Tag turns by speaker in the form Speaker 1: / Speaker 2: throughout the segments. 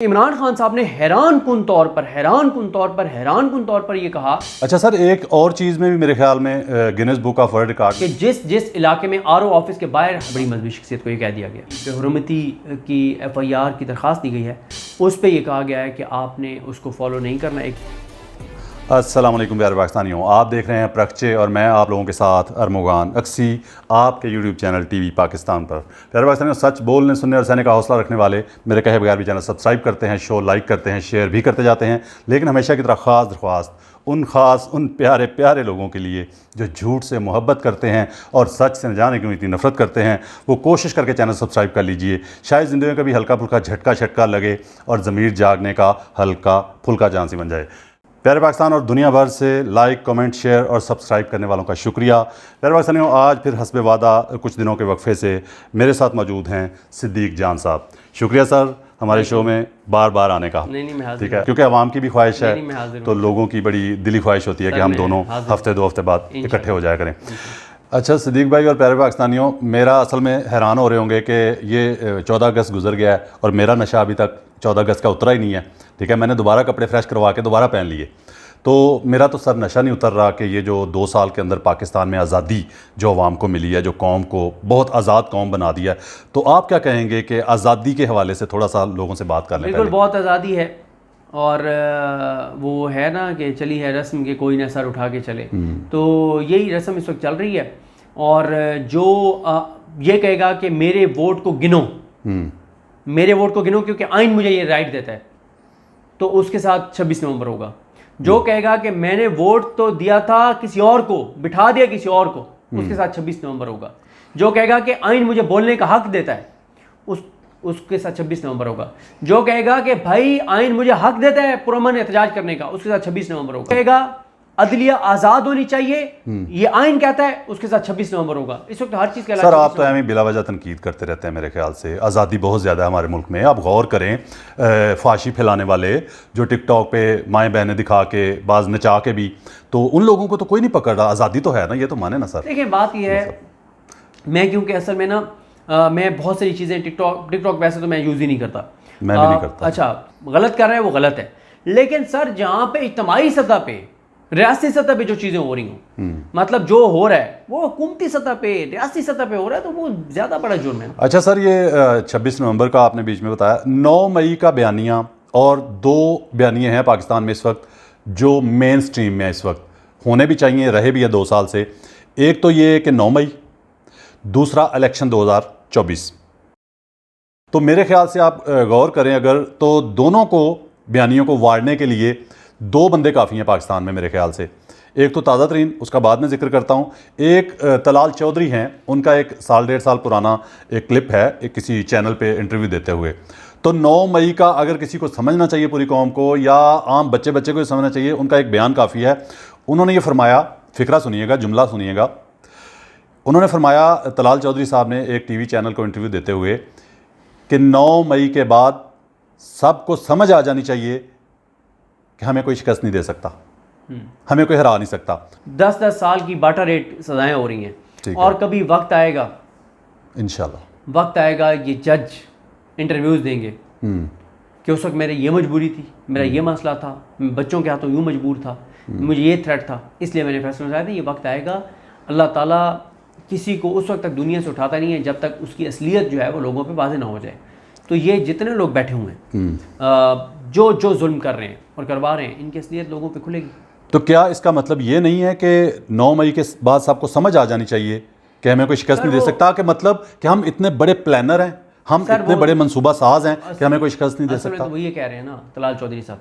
Speaker 1: इमरान खान साहब ने हैरान कुन तौर पर ये कहा।
Speaker 2: अच्छा सर, एक और चीज़ में भी मेरे ख्याल में Guinness book of world record
Speaker 1: कि जिस इलाके में आरओ ऑफिस के बाहर बड़ी मजहबी शख्सियत को ये कह दिया गया कि हुर्मती की FIR की दरख्वास्त दी गई है, उस पर यह कहा गया है कि आपने उसको फॉलो नहीं करना।
Speaker 2: अस्सलाम वालेकुम प्यारे पाकिस्तानियों, आप देख रहे हैं प्रकचे और मैं आप लोगों के साथ अरमुगान अक्सी आपके यूट्यूब चैनल TV पाकिस्तान पर। प्यारे पाकिस्तानियों, सच बोलने सुनने और सहने का हौसला रखने वाले मेरे कहे बगैर भी चैनल सब्सक्राइब करते हैं, शो लाइक करते हैं, शेयर भी करते जाते हैं। लेकिन हमेशा की तरह ख़ास दरख्वास्त उन प्यारे प्यारे लोगों के लिए जो झूठ से मोहब्बत करते हैं और सच से न जाने क्यों इतनी नफरत करते हैं, वो कोशिश करके चैनल सब्सक्राइब कर लीजिए। शायद ज़िंदगी में कभी हल्का फुल्का झटका लगे और ज़मीर जागने का हल्का फुल्का चांस ही बन जाए। प्यारे पाकिस्तान और दुनिया भर से लाइक, कमेंट, शेयर और सब्सक्राइब करने वालों का शुक्रिया। प्यारे पाकिस्तानियों, आज फिर हस्बे वादा कुछ दिनों के वक्फे से मेरे साथ मौजूद हैं सिद्दीक जान साहब। शुक्रिया सर हमारे शो में बार बार आने का। ठीक है, क्योंकि आवाम की भी ख्वाहिश है, तो लोगों की बड़ी दिली ख्वाहिश होती है कि हम दोनों हफ्ते 2 हफ्ते बाद इकट्ठे हो जाया करें। अच्छा सिद्दीक भाई और प्यारे पाकिस्तानियों, मेरा असल में हैरान हो रहे होंगे कि ये 14 अगस्त गुजर गया है और मेरा नशा अभी तक 14 अगस्त का उतरा ही नहीं है। ठीक है, मैंने दोबारा कपड़े फ्रेश करवा के दोबारा पहन लिए, तो मेरा तो सर नशा नहीं उतर रहा कि ये जो 2 साल के अंदर पाकिस्तान में आज़ादी जो अवाम को मिली है, जो कौम को बहुत आज़ाद कौम बना दिया है, तो आप क्या कहेंगे कि आज़ादी के हवाले से थोड़ा सा लोगों से बात कर लें।
Speaker 1: बिल्कुल, बहुत आज़ादी है और वो है ना कि चली है रस्म के कोई ना सर उठा के चले, तो यही रस्म इस वक्त चल रही है। और जो ये कहेगा कि मेरे वोट को गिनो, क्योंकि आइन मुझे ये राइट देता है, तो उसके साथ 26 नवंबर होगा। जो कहेगा कि मैंने वोट तो दिया था किसी और को, बिठा दिया किसी और को, उसके साथ 26 नवंबर होगा। जो कहेगा कि आइन मुझे बोलने का हक देता है, उसके साथ 26 नवंबर होगा। जो कहेगा कि भाई आइन मुझे हक देता है पुरअमन एहतजाज करने का, उसके साथ 26 नवंबर होगा। कहेगा अदलिया आज़ाद होनी चाहिए, ये आइन कहता है, उसके साथ 26 नवंबर होगा। इस वक्त हर चीज़ के
Speaker 2: सर आप तो हमें बिला वजह तनकीद करते रहते हैं। मेरे ख्याल से आज़ादी बहुत ज़्यादा है हमारे मुल्क में। आप गौर करें, फाशी फैलाने वाले जो टिकटॉक पे माएँ बहनें दिखा के बाज नचा के भी, तो उन लोगों को तो कोई नहीं पकड़ रहा। आज़ादी तो है ना, ये तो माने ना सर।
Speaker 1: देखिए बात ये है, मैं क्योंकि असल में ना मैं बहुत सारी चीज़ें टिकटॉक वैसे तो मैं यूज़ ही नहीं करता,
Speaker 2: मैं भी नहीं करता।
Speaker 1: अच्छा, गलत कर रहे हैं वो गलत है, लेकिन सर जहाँ पे इज्तिमाई सतह पे, रियासती सतह पे जो चीज़ें हो रही हों, मतलब जो हो रहा है वो हुकूमती सतह पे, रियासती सतह पे हो रहा है, तो वो ज़्यादा बड़ा जुर्म है।
Speaker 2: अच्छा सर, ये 26 नवंबर का आपने बीच में बताया, 9 मई का बयानिया और 2 बयानिए हैं पाकिस्तान में इस वक्त जो मेन स्ट्रीम में इस वक्त होने भी चाहिए, रहे भी है 2 साल से। एक तो ये कि 9 मई, दूसरा इलेक्शन 2024। तो मेरे ख्याल से आप गौर करें अगर, तो दोनों को बयानियों को वाड़ने के लिए 2 बंदे काफ़ी हैं पाकिस्तान में मेरे ख्याल से। एक तो ताज़ा तरीन, उसका बाद में जिक्र करता हूँ, एक तलाल चौधरी हैं, उनका 1 साल 1.5 साल पुराना एक क्लिप है एक किसी चैनल पे इंटरव्यू देते हुए। तो 9 मई का अगर किसी को समझना चाहिए, पूरी कौम को या आम बच्चे को समझना चाहिए, उनका एक बयान काफ़ी है। उन्होंने ये फरमाया, फ़िक्रा सुनिएगा, जुमला सुनिएगा। उन्होंने फरमाया, तलाल चौधरी साहब ने एक TV चैनल को इंटरव्यू देते हुए, कि 9 मई के बाद सबको समझ आ जानी चाहिए कि हमें कोई शिकस्त नहीं दे सकता, हमें कोई हरा नहीं सकता।
Speaker 1: 10-10 साल की बाटा रेट सजाएं हो रही हैं, और कभी वक्त आएगा,
Speaker 2: इंशाल्लाह
Speaker 1: वक्त आएगा, ये जज इंटरव्यूज़ देंगे कि उस वक्त मेरे ये मजबूरी थी, मेरा ये मसला था, मैं बच्चों के हाथों यूँ मजबूर था, मुझे ये थ्रेट था, इसलिए मैंने फैसला उठाया था। ये वक्त आएगा, अल्लाह ताला किसी को उस वक्त तक दुनिया से उठाता नहीं है जब तक उसकी असलियत जो है वो लोगों पे वाज़ेह ना हो जाए। तो ये जितने लोग बैठे हुए हैं जो जुल्म कर रहे हैं और करवा रहे हैं, इनकी असलियत लोगों पे खुलेगी।
Speaker 2: तो क्या इसका मतलब ये नहीं है कि 9 मई के बाद सबको समझ आ जानी चाहिए कि हमें कोई शिकस्त नहीं दे सकता, कि मतलब कि हम इतने बड़े प्लानर हैं, हम इतने बड़े मनसूबा साज हैं कि हमें कोई शिकस्त नहीं दे सकता।
Speaker 1: तो वो ये कह रहे हैं ना तलाल चौधरी साहब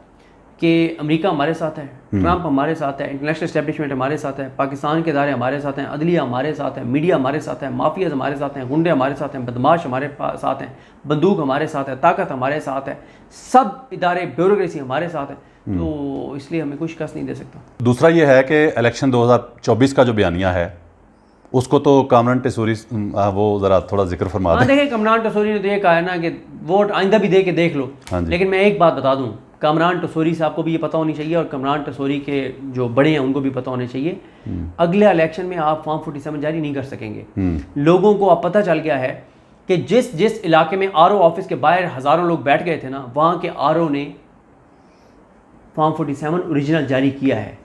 Speaker 1: कि अमेरिका हमारे साथ है, ट्रंप हमारे साथ है, इंटरनेशनल एस्टेब्लिशमेंट हमारे साथ है, पाकिस्तान के इदारे हमारे साथ हैं, अदलिया हमारे साथ है, मीडिया हमारे साथ है, माफियाज हमारे साथ हैं, गुंडे हमारे साथ हैं, बदमाश हमारे साथ हैं, बंदूक हमारे साथ है, ताकत हमारे साथ है, सब इदारे ब्यूरोक्रेसी हमारे साथ है, तो इसलिए हमें कुछ शिकस्त नहीं दे सकता।
Speaker 2: दूसरा ये है कि इलेक्शन 2024 का जो बयानिया है, उसको तो कामरान टेसूरी वो ज़रा थोड़ा जिक्र फरमा दें।
Speaker 1: देखिए, कामरान टेसूरी ने तो ये कहा है ना कि वोट आइंदा भी दे के देख लो, लेकिन मैं एक बात बता दूं, कामरान टेसूरी साहब को भी ये पता होनी चाहिए और कामरान टेसूरी के जो बड़े हैं उनको भी पता होने चाहिए, अगले इलेक्शन में आप फॉर्म 47 जारी नहीं कर सकेंगे। लोगों को अब पता चल गया है कि जिस जिस इलाके में आरओ ऑफिस के बाहर हज़ारों लोग बैठ गए थे ना, वहाँ के आरओ ने फॉर्म 47 ओरिजिनल जारी किया है।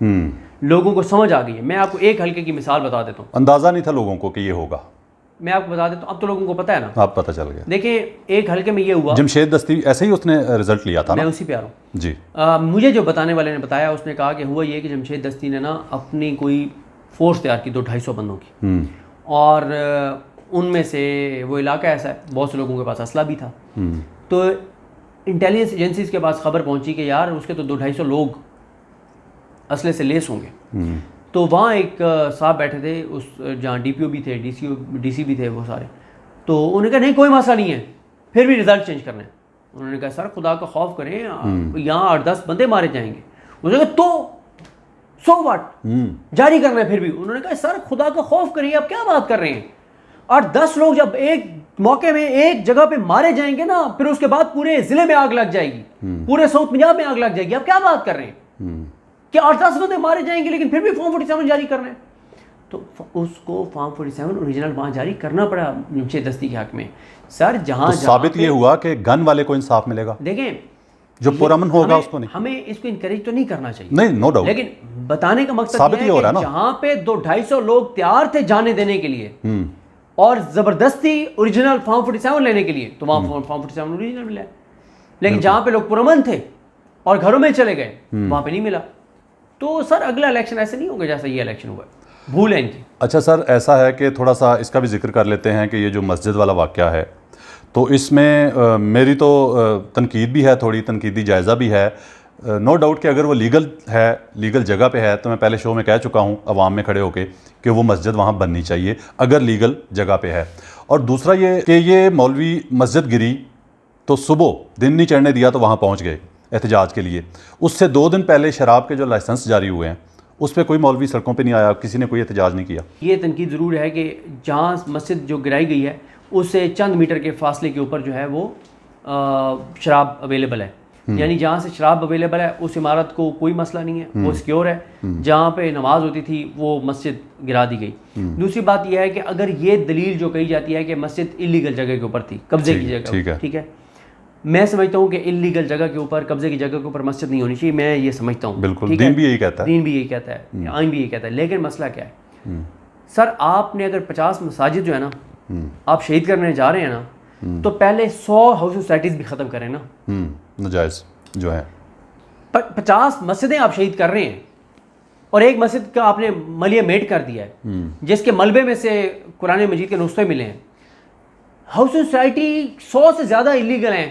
Speaker 1: लोगों को समझ आ गई है। मैं आपको एक हल्के की मिसाल बता देता हूँ।
Speaker 2: अंदाज़ा नहीं था लोगों को कि ये होगा।
Speaker 1: मैं आपको बता देता हूँ, अब तो लोगों को पता है ना।
Speaker 2: आप पता चल गया।
Speaker 1: देखिए एक हल्के में ये हुआ,
Speaker 2: जमशेद दस्ती ऐसे ही उसने रिजल्ट लिया था
Speaker 1: मैं
Speaker 2: ना?
Speaker 1: उसी पे आ रहा हूँ
Speaker 2: जी।
Speaker 1: मुझे जो बताने वाले ने बताया, उसने कहा कि हुआ ये कि जमशेद दस्ती ने ना अपनी कोई फोर्स तैयार की 200-250 बंदों की, और उनमें से वो इलाका ऐसा है बहुत से लोगों के पास असला भी था। तो इंटेलिजेंस एजेंसीज के पास खबर पहुंची कि यार उसके तो 200-250 लोग असले से लेस होंगे। तो वहाँ एक साहब बैठे थे, उस जहाँ डीपीओ भी थे, डीसी भी थे, वो सारे। तो उन्होंने कहा नहीं कोई मसला नहीं है, फिर भी रिजल्ट चेंज करना है। उन्होंने कहा सर खुदा का खौफ करें, यहाँ 8-10 बंदे मारे जाएंगे। उन्होंने कहा तो सो व्हाट, जारी करना है फिर भी। उन्होंने कहा सर खुदा का खौफ करिए, आप क्या बात कर रहे हैं? 8-10 लोग जब एक मौके में एक जगह पे मारे जाएंगे ना, फिर उसके बाद पूरे जिले में आग लग जाएगी, पूरे साउथ पंजाब में आग लग जाएगी। आप क्या बात कर रहे हैं कि 8-10 बंदे मारे जाएंगे लेकिन फिर भी फॉर्म 47 जारी करना है? तो उसको फॉर्म 47 ओरिजिनल वहाँ जारी करना पड़ा जमशेद दस्ती के हक में। सर जहाँ
Speaker 2: तो साबित ये हुआ कि गन वाले को इंसाफ मिलेगा,
Speaker 1: देखें
Speaker 2: जो पुरअमन होगा उसको नहीं।
Speaker 1: हमें इसको इनकरेज तो नहीं करना चाहिए,
Speaker 2: नहीं, नो डाउट,
Speaker 1: लेकिन बताने का मकसद
Speaker 2: साबित
Speaker 1: ये
Speaker 2: हो
Speaker 1: है
Speaker 2: रहा
Speaker 1: कि
Speaker 2: है ना,
Speaker 1: जहाँ पे 200-250 लोग तैयार थे जाने देने के लिए और जबरदस्ती ओरिजिनल फॉर्म 47 लेने के लिए, तो वहाँ फॉर्म 47 ओरिजिनल मिला है। लेकिन जहाँ पे लोग पुरअमन थे और घरों में चले गए, वहाँ पे नहीं मिला। तो सर अगला इलेक्शन ऐसे नहीं होगा जैसा ये इलेक्शन हुआ, भूल है इनकी।
Speaker 2: अच्छा सर, ऐसा है कि थोड़ा सा इसका भी जिक्र कर लेते हैं कि ये जो मस्जिद वाला वाक़या है, तो इसमें मेरी तो तनकीद भी है, थोड़ी तनकीदी जायज़ा भी है। नो डाउट कि अगर वो लीगल है, लीगल जगह पे है, तो मैं पहले शो में कह चुका हूँ अवाम में खड़े होके कि वो मस्जिद वहाँ बननी चाहिए अगर लीगल जगह पे है। और दूसरा ये कि ये मौलवी मस्जिद गिरी तो सुबह दिन नहीं चढ़ने दिया तो वहाँ पहुँच गए एहतजाज के लिए। उससे 2 दिन पहले शराब के जो लाइसेंस जारी हुए हैं उस पर कोई मौलवी सड़कों पे नहीं आया, किसी ने कोई एहतजाज नहीं किया।
Speaker 1: ये तनकीद ज़रूर है कि जहाँ मस्जिद जो गिराई गई है उससे चंद मीटर के फासले के ऊपर जो है वो शराब अवेलेबल है, यानी जहाँ से शराब अवेलेबल है उस इमारत को कोई मसला नहीं है, वो सिक्योर है। जहाँ पे नमाज होती थी वो मस्जिद गिरा दी गई। दूसरी बात यह है कि अगर ये दलील जो कही जाती है कि मस्जिद इलीगल जगह के ऊपर थी, कब्जे की जगह, ठीक है, मैं समझता हूँ कि इलीगल जगह के ऊपर, कब्जे की जगह के ऊपर मस्जिद नहीं होनी चाहिए, मैं ये समझता हूँ।
Speaker 2: बिल्कुल, दीन भी यही कहता है,
Speaker 1: दीन भी यही कहता है, आइन भी यही कहता है। लेकिन मसला क्या है सर, आपने अगर 50 मसाजिद जो है ना आप शहीद करने जा रहे हैं ना, तो पहले 100 हाउस सोसाइटीज़ भी ख़त्म करें ना,
Speaker 2: नजायज़ जो है।
Speaker 1: 50 मस्जिदें आप शहीद कर रहे हैं और एक मस्जिद का आपने मलिया मेट कर दिया है जिसके मलबे में से कुरान मजीद के नुस्खे मिले हैं। हाउस सोसाइटी 100 से ज़्यादा इलीगल हैं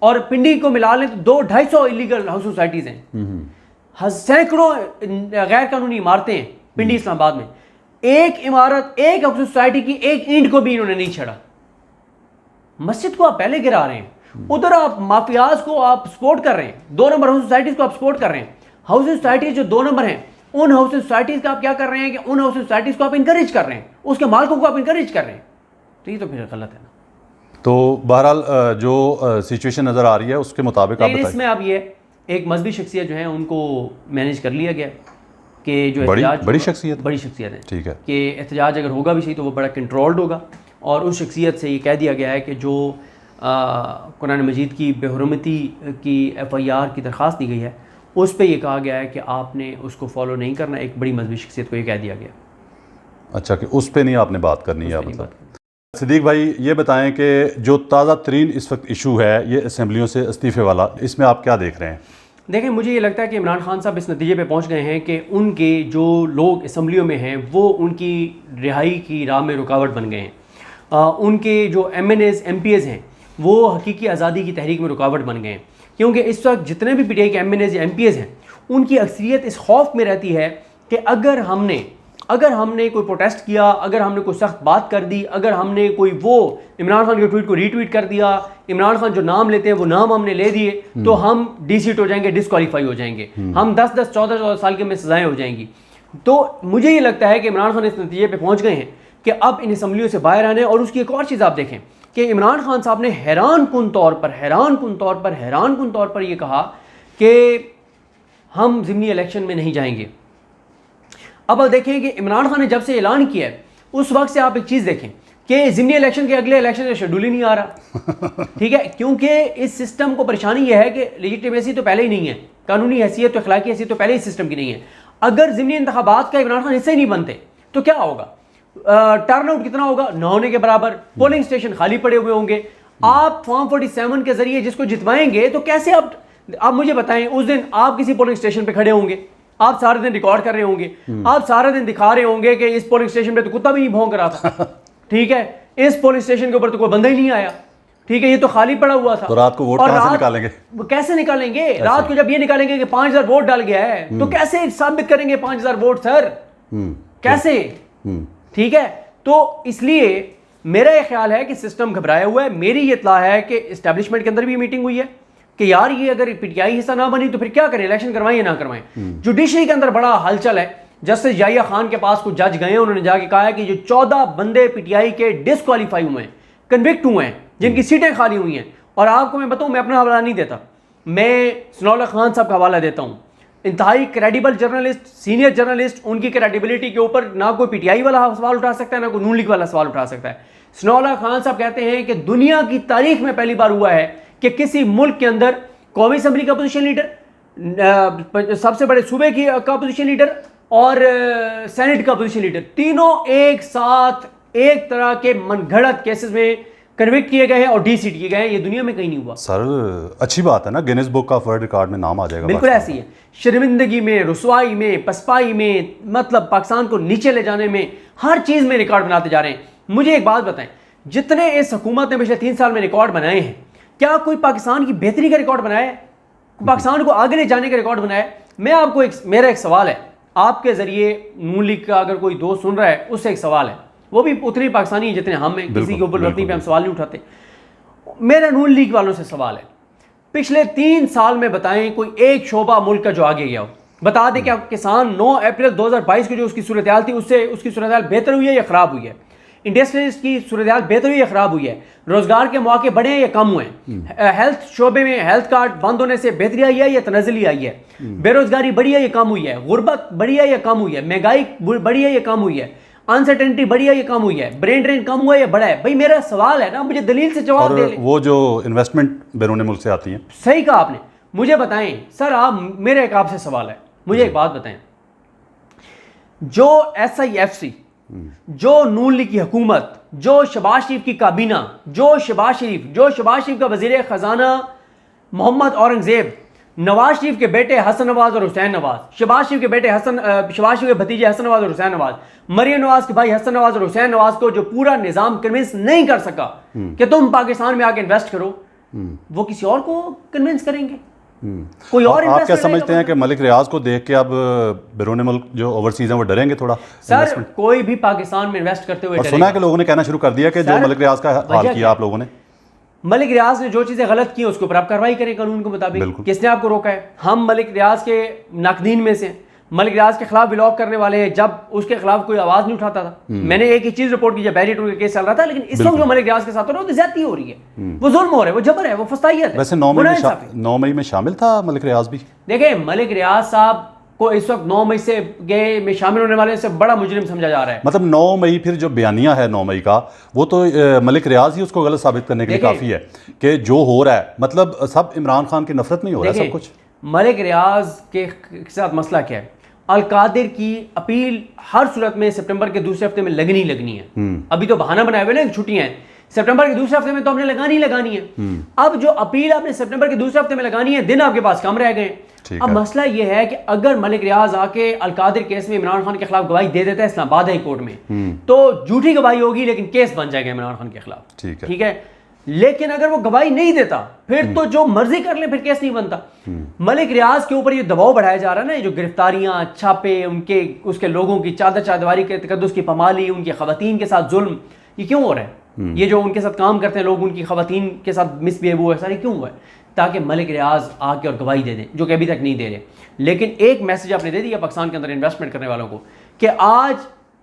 Speaker 1: और पिंडी को मिला लें तो 200-250 इलीगल हाउस सोसाइटीज़ हैं। सैकड़ों गैर कानूनी इमारतें हैं पिंडी इस्लामाबाद में। एक इमारत, एक हाउस सोसाइटी की एक ईंट को भी इन्होंने नहीं छड़ा। मस्जिद को आप पहले गिरा रहे हैं, उधर आप माफियाज को आप सपोर्ट कर रहे हैं, 2 नंबर हाउस सोसाइटीज़ को आप सपोर्ट कर रहे हैं। हाउस सोसाइटीज़ जो 2 नंबर हैं उन हाउस सोसाइटीज़ का आप क्या कर रहे हैं कि उन हाउस सोसाइटीज़ को आप इंकरेज कर रहे हैं, उसके मालिकों को आप इंकरेज कर रहे हैं। तो ये तो फिर गलत है ना।
Speaker 2: तो बहरहाल जो सिचुएशन नज़र आ रही है उसके मुताबिक आप बताइए।
Speaker 1: इसमें अब ये एक मजहबी शख्सियत जो है उनको मैनेज कर लिया गया कि जो
Speaker 2: बड़ी शख्सियत
Speaker 1: है,
Speaker 2: ठीक है,
Speaker 1: कि एहतजाज अगर होगा भी सही तो वो बड़ा कंट्रोल्ड होगा। और उस शख्सियत से ये कह दिया गया है कि जो कुरान मजीद की बेहुरमती की FIR की दरख्वास्त दी गई है उस पर यह कहा गया है कि आपने उसको फॉलो नहीं करना। एक बड़ी मजहबी शख्सियत को ये कह दिया गया।
Speaker 2: अच्छा, कि उस पर नहीं आपने बात करनी है। मतलब सिद्दीक भाई ये बताएं कि जो ताज़ा तरीन इस वक्त इशू है ये असम्बलियों से इस्तीफ़े वाला, इसमें आप क्या देख रहे हैं?
Speaker 1: देखें, मुझे ये लगता है कि इमरान खान साहब इस नतीजे पे पहुंच गए हैं कि उनके जो लोग असम्बलियों में हैं वो उनकी रिहाई की राह में रुकावट बन गए हैं। उनके जो MNAs MPs हैं वो हकीकी आज़ादी की तहरीक में रुकावट बन गए हैं, क्योंकि इस वक्त जितने भी PTI के MNAs या MPs हैं उनकी अक्सरियत इस खौफ में रहती है कि अगर हमने कोई प्रोटेस्ट किया, अगर हमने कोई सख्त बात कर दी, अगर हमने कोई वो इमरान खान के ट्वीट को रीट्वीट कर दिया, इमरान खान जो नाम लेते हैं वो नाम हमने ले दिए, तो हम डीसीट हो जाएंगे, डिस्क्वालीफाई हो जाएंगे, हम 10-10, 14-14 साल के में सजाएं हो जाएंगी। तो मुझे ये लगता है कि इमरान खान इस नतीजे पे पहुंच गए हैं कि अब इन असम्बलियों से बाहर आने। और उसकी एक और चीज़ आप देखें कि इमरान खान साहब ने हैरान कुन तौर पर यह कहा कि हम ज़िमनी इलेक्शन में नहीं जाएंगे। अब देखें कि इमरान खान ने जब से ऐलान किया है उस वक्त से आप एक चीज़ देखें कि ज़िमनी इलेक्शन के अगले इलेक्शन का शेड्यूल ही नहीं आ रहा। ठीक है, क्योंकि इस सिस्टम को परेशानी यह है कि लेजिटिमेसी तो पहले ही नहीं है, कानूनी हैसियत तो अखलाकी हैसियत तो पहले ही सिस्टम की नहीं है। अगर ज़िमनी इंतखाबात का इमरान खान हिस्सा ही नहीं बनते तो क्या होगा? टर्नआउट कितना होगा? न होने के बराबर। पोलिंग स्टेशन खाली पड़े हुए होंगे। आप फॉर्म 47 के जरिए जिसको जितवाएंगे तो कैसे आप मुझे बताएं, उस दिन आप किसी पोलिंग स्टेशन पे खड़े होंगे, आप सारे दिन रिकॉर्ड कर रहे होंगे, आप सारे दिन दिखा रहे होंगे कि इस पोलिंग स्टेशन पे तो कुत्ता भी नहीं भौंक रहा था। ठीक है, इस पोलिंग स्टेशन के ऊपर तो कोई बंदा ही नहीं आया। ठीक है, ये तो खाली पड़ा हुआ था।
Speaker 2: तो रात को वोट कहां से निकालेंगे?
Speaker 1: कैसे निकालेंगे? रात को जब ये निकालेंगे कि 5000 वोट डाल गया है तो कैसे साबित करेंगे 5000 वोट सर? कैसे? ठीक है, तो इसलिए मेरा ये ख्याल है कि सिस्टम घबराया हुआ है। मेरी ये इत्तला है कि एस्टेब्लिशमेंट के अंदर भी मीटिंग हुई है कि यार ये अगर पीटीआई हिस्सा ना बनी तो फिर क्या करें, इलेक्शन करवाएं या ना करवाएं। जुडिशरी के अंदर बड़ा हलचल है। जस्टिस याहिया खान के पास कुछ जज गए हैं, उन्होंने जाके कहा है कि जो 14 बंदे पीटीआई के डिस्क्वालीफाई हुए हैं, कन्विक्ट हुए हैं, जिनकी सीटें खाली हुई हैं, और आपको मैं बताऊं, मैं अपना हवाला नहीं देता, मैं सनाउल्लाह खान साहब का हवाला देता हूं, इंतहाई क्रेडिबल जर्नलिस्ट, सीनियर जर्नलिस्ट, उनकी क्रेडिबिलिटी के ऊपर ना कोई पीटीआई वाला सवाल उठा सकता है, ना कोई नून लीग वाला सवाल उठा सकता है। सनाउल्लाह खान साहब कहते हैं कि दुनिया की तारीख में पहली बार हुआ है कि किसी मुल्क के अंदर कौमी असम्बली का अपोजिशन लीडर, सबसे बड़े सूबे की का अपोजिशन लीडर और सेनेट का अपोजिशन लीडर, तीनों एक साथ एक तरह के मनगढ़ंत केसेस में कन्विक्ट किए गए हैं और डीसीट किए गए हैं। ये दुनिया में कहीं नहीं हुआ
Speaker 2: सर। अच्छी बात है ना, Guinness book of world record में नाम आ जाएगा।
Speaker 1: बिल्कुल ऐसी है। शर्मिंदगी में, रुसवाई में, पसपाई में, मतलब पाकिस्तान को नीचे ले जाने में, हर चीज़ में रिकॉर्ड बनाते जा रहे हैं। मुझे एक बात बताएं, जितने इस हुकूमत ने पिछले 3 साल में रिकॉर्ड बनाए हैं, क्या कोई पाकिस्तान की बेहतरी का रिकॉर्ड बनाया है? पाकिस्तान को आगे ले जाने का रिकॉर्ड बनाया है? मैं आपको मेरा एक सवाल है, आपके जरिए नून लीग का अगर कोई दोस्त सुन रहा है उससे एक सवाल है, वो भी उतने पाकिस्तानी है जितने हम हैं, किसी के ऊपर वतनी पे हम सवाल नहीं उठाते। मेरा नून लीग वालों से सवाल है, पिछले 3 साल में बताएं कोई एक शोबा मुल्क का जो आगे गया हो। बता दें कि किसान 9 अप्रैल 2022 की जो उसकी सूरत हाल थी, उससे उसकी सूरत हाल बेहतर हुई है या ख़राब हुई है? इंडस्ट्रीज की सूरत हाल बेहतर हुई या ख़राब हुई है? रोज़गार के मौके बढ़े हैं या कम हुए हैं? हेल्थ शोबे में हेल्थ कार्ड बंद होने से बेहतरी आई है या तनज़ली आई है? बेरोज़गारी बढ़ी है या कम हुई है? गुर्बत बढ़ी है या कम हुई है? महंगाई बढ़ी है या कम हुई है? अनसर्टेनिटी बढ़ी है या कम हुई है? ब्रेन ड्रेन कम हुआ है या बढ़ा है? भाई मेरा सवाल है ना, मुझे दलील से जवाब दे।
Speaker 2: वो जो इन्वेस्टमेंट बैरून मुल्क से आती है,
Speaker 1: सही कहा आपने। मुझे बताएं सर, आप मेरे एक आपसे सवाल है, मुझे एक बात बताएं, जो SIFC, जो नून लीग की हुकूमत, जो शहबाज शरीफ की काबीना, जो शहबाज शरीफ का वजीर खजाना मोहम्मद औरंगजेब, नवाज शरीफ के बेटे हसन नवाज और हुसैन नवाज, शहबाज शरीफ के भतीजे हसन नवाज और हुसैन नवाज, मरियम नवाज के भाई हसन नवाज और हुसैन नवाज को जो पूरा निजाम कन्विंस नहीं कर सका कि तुम पाकिस्तान में आके इन्वेस्ट करो, वो किसी और को कन्विंस करेंगे? कोई और
Speaker 2: आप क्या समझते हैं कि मलिक रियाज को देख के अब बैरून मुल्क जो ओवरसीज हैं वो डरेंगे थोड़ा?
Speaker 1: सर कोई भी पाकिस्तान में इन्वेस्ट करते हुए
Speaker 2: सुना है कि लोगों ने कहना शुरू कर दिया कि जो मलिक रियाज का हाल किया आप लोगों ने,
Speaker 1: मलिक रियाज ने जो चीजें गलत की उसके ऊपर आप कार्रवाई करें कानून के मुताबिक। किसने आपको रोका है? हम मलिक रियाज के नाकदीन में से, मलिक रियाज के खिलाफ ब्लॉग करने वाले हैं, जब उसके खिलाफ कोई आवाज नहीं उठाता था। मैंने एक ही चीज रिपोर्ट की जब बैरियर का केस चल रहा था, लेकिन इस वक्त जो मलिक रियाज के साथ हो रहा है वो ज्यादती हो रही है, वो जुल्म हो रहा है, वो जबर है, वो फस्तायत है।
Speaker 2: वैसे 9 मई में शामिल था मलिक रियाज भी।
Speaker 1: देखिए मलिक रियाज साहब को इस वक्त 9 मई से गए में शामिल होने वाले से बड़ा मुजरिम समझा जा रहा है।
Speaker 2: मतलब 9 मई फिर जो बयानिया है 9 मई का, वो तो मलिक रियाज ही उसको गलत साबित करने के लिए काफ़ी है कि जो हो रहा है, मतलब सब इमरान खान की नफरत नहीं हो रहा है सब कुछ।
Speaker 1: मलिक रियाज के साथ मसला क्या है? अल-कादिर की अपील हर सूरत में सितंबर के दूसरे हफ्ते में लगनी है। अभी तो बहाना बनाए हुए ना, छुट्टियां हैं, सितंबर के दूसरे हफ्ते में तो हमने लगानी है। अब जो अपील आपने सितंबर के दूसरे हफ्ते में लगानी है, दिन आपके पास कम रह गए। अब मसला यह है कि अगर मलिक रियाज आके अल-कादिर केस में इमरान खान के खिलाफ गवाही दे देता है इस्लामाबाद हाई कोर्ट में, तो झूठी गवाही होगी लेकिन केस बन जाएगा इमरान खान के खिलाफ। ठीक है, लेकिन अगर वो गवाही नहीं देता फिर तो जो मर्जी कर ले, फिर केस नहीं बनता। मलिक रियाज के ऊपर ये दबाव बढ़ाया जा रहा है ना, जो गिरफ्तारियां, छापे, उसके लोगों की चादरवारी के तकद्दुस की पमाली, उनकी खवातीन के साथ जुल्म, ये क्यों हो रहा है? ये जो उनके साथ काम करते हैं लोग, उनकी खवातीन के साथ मिसबिहेव हुआ है, सारी क्यों हुआ है? ताकि मलिक रियाज आके और गवाही दे दें, जो कि अभी तक नहीं दे रहे। लेकिन एक मैसेज आपने दे दिया पाकिस्तान के अंदर इन्वेस्टमेंट करने वालों को कि आज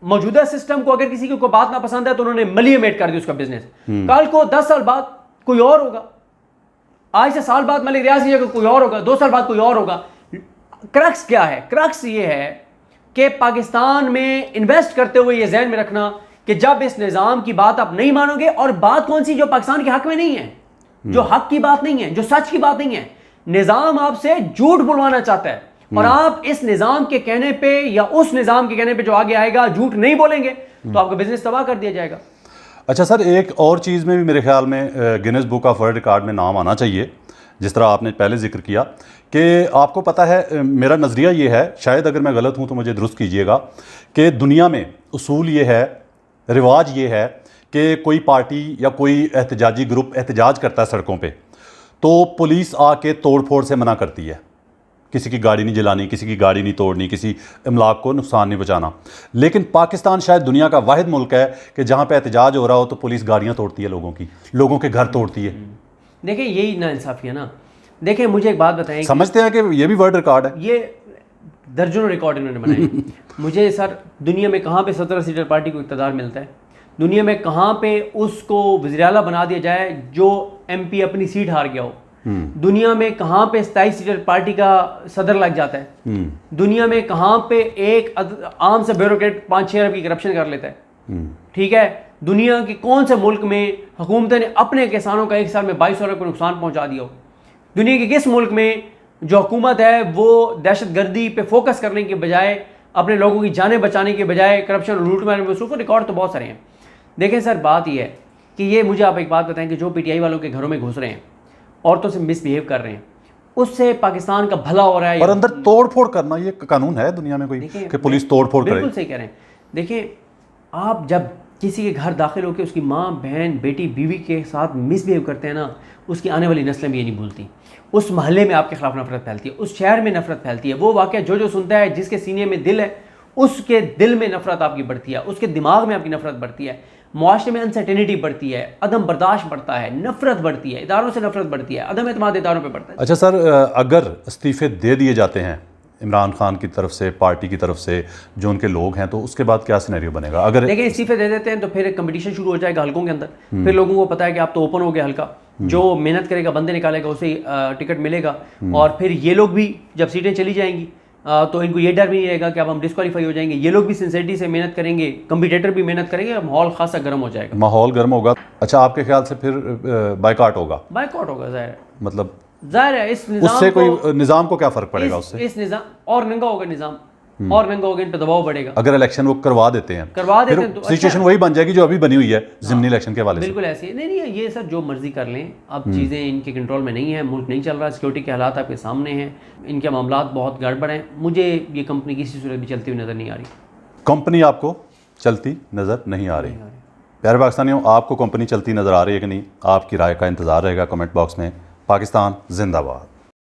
Speaker 1: मौजूदा सिस्टम को अगर किसी को बात ना पसंद है तो उन्होंने मलियमेट कर दी उसका बिजनेस। कल को 10 साल बाद कोई और होगा, आज से साल बाद मलिक रियाज की जगह कोई और होगा, 2 साल बाद कोई और होगा। क्रक्स क्या है? क्रक्स ये है कि पाकिस्तान में इन्वेस्ट करते हुए ये जहन में रखना कि जब इस निज़ाम की बात आप नहीं मानोगे, और बात कौन सी, जो पाकिस्तान के हक में नहीं है, जो हक की बात नहीं है, जो सच की बात नहीं है, निज़ाम आपसे झूठ बुलवाना चाहता है, और आप इस निज़ाम के कहने पे या उस निज़ाम के कहने पे जो आगे आएगा झूठ नहीं बोलेंगे तो आपका बिजनेस तबाह कर दिया जाएगा।
Speaker 2: अच्छा सर, एक और चीज़ में भी मेरे ख्याल में Guinness book of world record में नाम आना चाहिए, जिस तरह आपने पहले जिक्र किया कि आपको पता है, मेरा नज़रिया ये है, शायद अगर मैं गलत हूँ तो मुझे दुरुस्त कीजिएगा, कि दुनिया में उसूल ये है, रिवाज ये है कि कोई पार्टी या कोई एहतजाजी ग्रुप एहतजाज करता है सड़कों पे, तो पुलिस आके तोड़ फोड़ से मना करती है, किसी की गाड़ी नहीं जलानी, किसी की गाड़ी नहीं तोड़नी, किसी इमलाक को नुकसान नहीं पहुंचाना। लेकिन पाकिस्तान शायद दुनिया का वाहिद मुल्क है कि जहाँ पे एहतजाज हो रहा हो तो पुलिस गाड़ियाँ तोड़ती है, लोगों के घर तोड़ती है।
Speaker 1: देखिए यही नाइंसाफ़ी है ना। देखिए मुझे एक बात बताएं,
Speaker 2: समझते हैं कि ये भी वर्ल्ड रिकॉर्ड है,
Speaker 1: ये दर्जनों रिकॉर्ड इन्होंने बनाए। मुझे सर, दुनिया में कहाँ पे 17 सीटर पार्टी को इक़्तिदार मिलता है? दुनिया में कहाँ पे उसको वज़ीर आला बना दिया जाए जो MP अपनी सीट हार गया हो? दुनिया में कहाँ पे 27 सीटर पार्टी का सदर लग जाता है? दुनिया में कहाँ पे एक आम सा ब्यूरोक्रेट 5-6 अरब की करप्शन कर लेता है? ठीक है, दुनिया के कौन से मुल्क में हुकूमत ने अपने किसानों का एक साल में 22 अरब को नुकसान पहुंचा दिया हो? दुनिया के किस मुल्क में जो हुकूमत है वो दहशत गर्दी पे फोकस करने के बजाय, अपने लोगों की जानें बचाने के बजाय करप्शन और लूटमार में मसरूफ? रिकॉर्ड तो बहुत सारे हैं। देखें सर, बात यह है कि ये, मुझे आप एक बात बताएं कि जो PTI वालों के घरों में घुस रहे हैं, औरतों से मिसबिहेव कर रहे हैं, उससे पाकिस्तान का भला हो रहा है?
Speaker 2: और अंदर तोड़ फोड़ करना ये कानून है दुनिया में कोई कि पुलिस तोड़ फोड़ करे?
Speaker 1: बिल्कुल सही कह रहे हैं। देखिए, आप जब किसी के घर दाखिल होकर उसकी माँ, बहन, बेटी, बीवी के साथ मिसबिहेव करते हैं ना, उसकी आने वाली नस्लें भी ये नहीं भूलती। उस महल्ले में आपके खिलाफ नफरत फैलती है, उस शहर में नफरत फैलती है। वो वाक़या जो सुनता है, जिसके सीने में दिल है, उसके दिल में नफरत आपकी बढ़ती है, उसके दिमाग में आपकी नफरत बढ़ती है, मुआशरे में अनसर्टेनिटी बढ़ती है, अदम बर्दाश्त बढ़ता है, नफरत बढ़ती है, इदारों से नफरत बढ़ती है, अदम एतमाद इदारों पे बढ़ता है।
Speaker 2: अच्छा सर, अगर इस्तीफे दे दिए जाते हैं इमरान खान की तरफ से, पार्टी की तरफ से, जो उनके लोग हैं, तो उसके बाद क्या सिनेरियो बनेगा? अगर
Speaker 1: देखिए इस्तीफे दे देते हैं तो फिर एक कंपटीशन शुरू हो जाएगा हलकों के अंदर। फिर लोगों को पता है कि आप तो ओपन हो गए हल्का, जो मेहनत करेगा, बंदे निकालेगा, उसे टिकट मिलेगा। और फिर ये लोग भी जब सीटें चली जाएंगी तो इनको ये डर भी नहीं रहेगा कि अब हम डिस्क्वालीफाई हो जाएंगे। ये लोग भी सिंसियरिटी से मेहनत करेंगे, कंपटीटर भी मेहनत करेंगे, माहौल खासा गर्म हो जाएगा।
Speaker 2: माहौल गर्म होगा। अच्छा, आपके ख्याल से फिर बाइकआउट होगा?
Speaker 1: बाइकआउट होगा, जाहिर है।
Speaker 2: मतलब
Speaker 1: जाहिर है, इस निज़ाम
Speaker 2: उससे कोई निज़ाम को क्या फ़र्क पड़ेगा? उससे
Speaker 1: इस निज़ाम और नंगा होगा, निज़ाम और नंगा होगा, इन पर दबाव बढ़ेगा।
Speaker 2: अगर इलेक्शन वो करवा देते हैं तो सिचुएशन वही बन जाएगी जो अभी बनी हुई है ज़िमनी इलेक्शन के वाले से।
Speaker 1: बिल्कुल ऐसी है। नहीं, ये सर जो मर्जी कर लें, अब चीज़ें इनके कंट्रोल में नहीं है, मुल्क नहीं चल रहा, सिक्योरिटी के हालात आपके सामने हैं, इनके मामला बहुत गड़बड़ हैं। मुझे ये कंपनी किसी सूरत भी चलती हुई नज़र नहीं आ रही।
Speaker 2: कंपनी आपको चलती नज़र नहीं आ रही? प्यारे पाकिस्तानियों, आपको कंपनी चलती नज़र आ रही है कि नहीं? आपकी राय का इंतज़ार रहेगा कमेंट बॉक्स में। पाकिस्तान जिंदाबाद।